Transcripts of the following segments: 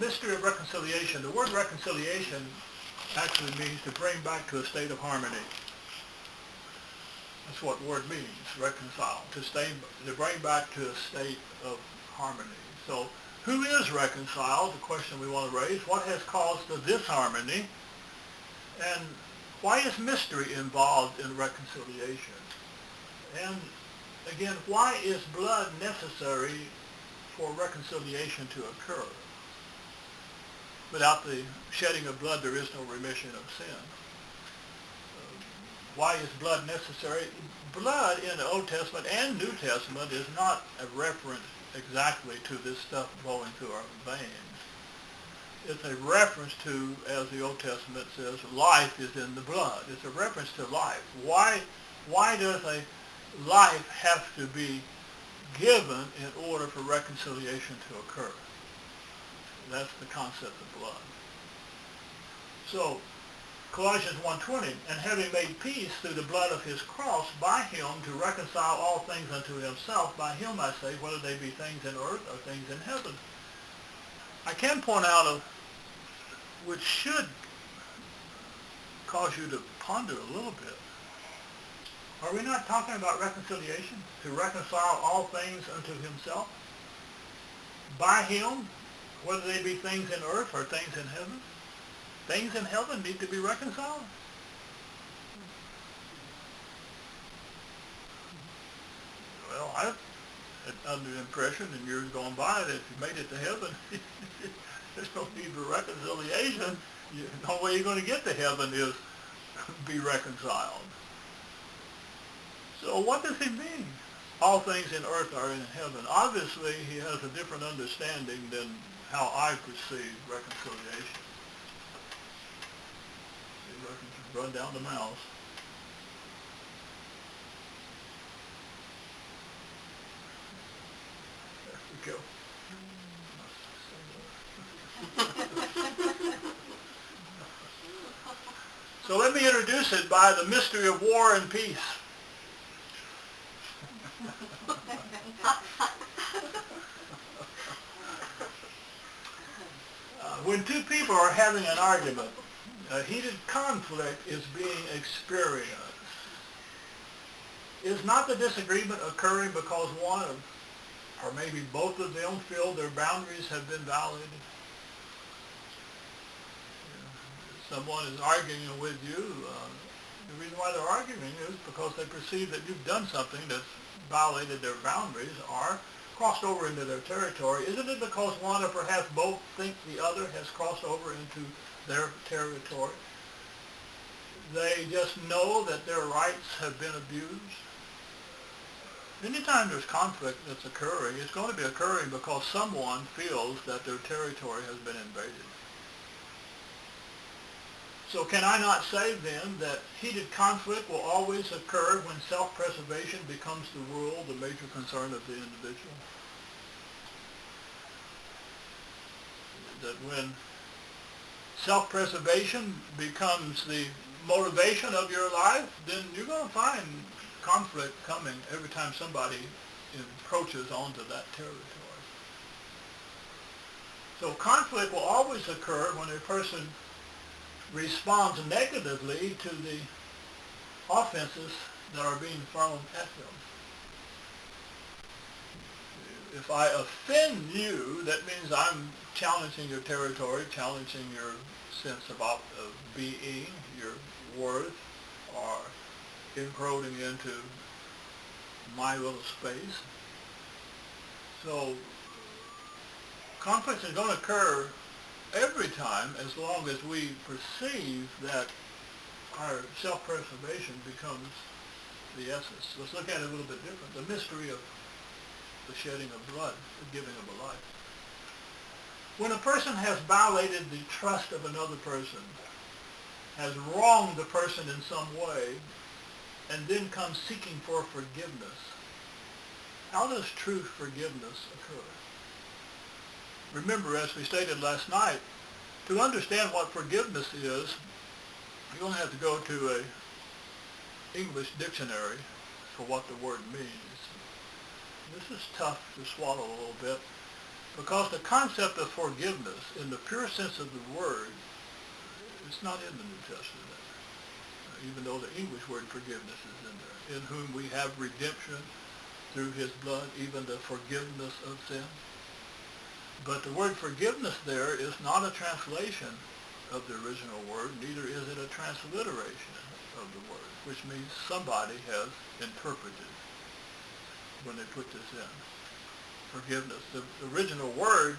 mystery of reconciliation. The word reconciliation actually means to bring back to a state of harmony. That's what the word means, reconcile, to bring back to a state of harmony. So who is reconciled? The question we want to raise. What has caused the disharmony? And why is mystery involved in reconciliation? And again, why is blood necessary for reconciliation to occur? Without the shedding of blood, there is no remission of sin. Why is blood necessary? Blood in the Old Testament and New Testament is not a reference exactly to this stuff flowing through our veins. It's a reference to, as the Old Testament says, life is in the blood. It's a reference to life. Why does a life have to be given in order for reconciliation to occur? That's the concept of blood. So, Colossians 1:20, and having made peace through the blood of his cross, by him to reconcile all things unto himself, by him I say, whether they be things in earth or things in heaven. I can point out which should cause you to ponder a little bit. Are we not talking about reconciliation? To reconcile all things unto himself? By him, whether they be things in earth or things in heaven? Things in heaven need to be reconciled. Well, I've under the impression in years gone by that if you made it to heaven, there's no need for reconciliation. The only way you're going to get to heaven is be reconciled. So what does he mean? All things in earth are in heaven. Obviously, he has a different understanding than how I perceive reconciliation. See, I can just run down the mouse. There we go. So let me introduce it by the mystery of war and peace. When two people are having an argument, a heated conflict is being experienced. Is not the disagreement occurring because one of, or maybe both of them feel their boundaries have been violated? Someone is arguing with you. The reason why they're arguing is because they perceive that you've done something that's violated their boundaries or crossed over into their territory. Isn't it because one or perhaps both think the other has crossed over into their territory? They just know that their rights have been abused. Anytime there's conflict that's occurring, it's going to be occurring because someone feels that their territory has been invaded. So can I not say then that heated conflict will always occur when self-preservation becomes the rule, the major concern of the individual? That when self-preservation becomes the motivation of your life, then you're going to find conflict coming every time somebody approaches onto that territory. So conflict will always occur when a person responds negatively to the offenses that are being thrown at them. If I offend you, that means I'm challenging your territory, challenging your sense of being, your worth, or encroaching into my little space. So conflicts are going to occur every time as long as we perceive that our self-preservation becomes the essence. Let's look at it a little bit different. The mystery of the shedding of blood, the giving of a life. When a person has violated the trust of another person, has wronged the person in some way, and then comes seeking for forgiveness, how does true forgiveness occur? Remember, as we stated last night, to understand what forgiveness is, you're going to have to go to an English dictionary for what the word means. This is tough to swallow a little bit, Because the concept of forgiveness, in the pure sense of the word, is not in the New Testament, even though the English word forgiveness is in there. In whom we have redemption through his blood, even the forgiveness of sin. But the word forgiveness there is not a translation of the original word, neither is it a transliteration of the word, which means somebody has interpreted when they put this in. Forgiveness. The original word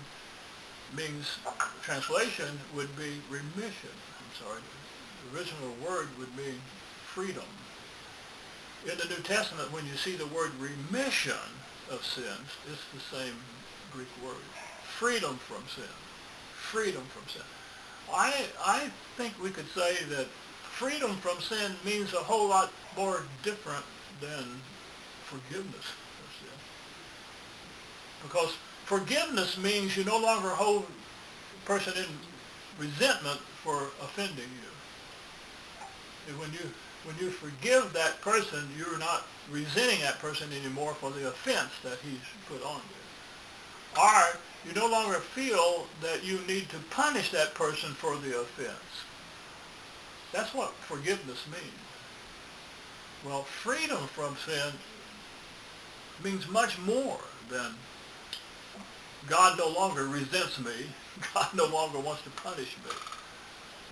means, translation would be remission. I'm sorry. The original word would mean freedom. In the New Testament, when you see the word remission of sins, it's the same Greek word. Freedom from sin. Freedom from sin. I think we could say that freedom from sin means a whole lot more different than forgiveness of sin. Because forgiveness means you no longer hold a person in resentment for offending you. And when you forgive that person, you're not resenting that person anymore for the offense that he's put on you. Or you no longer feel that you need to punish that person for the offense. That's what forgiveness means. Well, freedom from sin means much more than God no longer resents me. God no longer wants to punish me.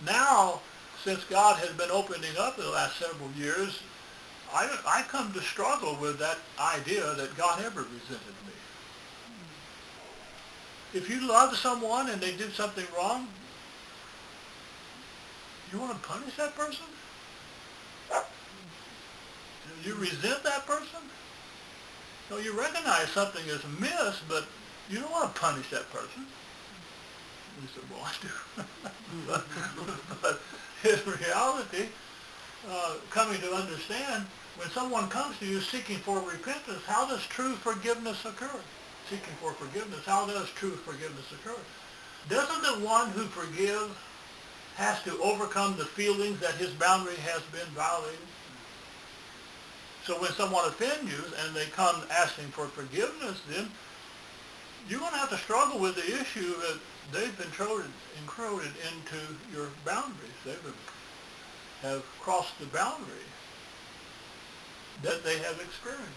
Now, since God has been opening up in the last several years, I come to struggle with that idea that God ever resented me. If you love someone and they did something wrong, you want to punish that person? You resent that person? No, you recognize something is amiss, but you don't want to punish that person. You said, well, I do. but in reality, coming to understand, when someone comes to you seeking for repentance, how does true forgiveness occur? Seeking for forgiveness, how does true forgiveness occur? Doesn't the one who forgives has to overcome the feelings that his boundary has been violated? So when someone offends you and they come asking for forgiveness, then you're going to have to struggle with the issue that they've been encroached into your boundaries. They have crossed the boundary that they have experienced.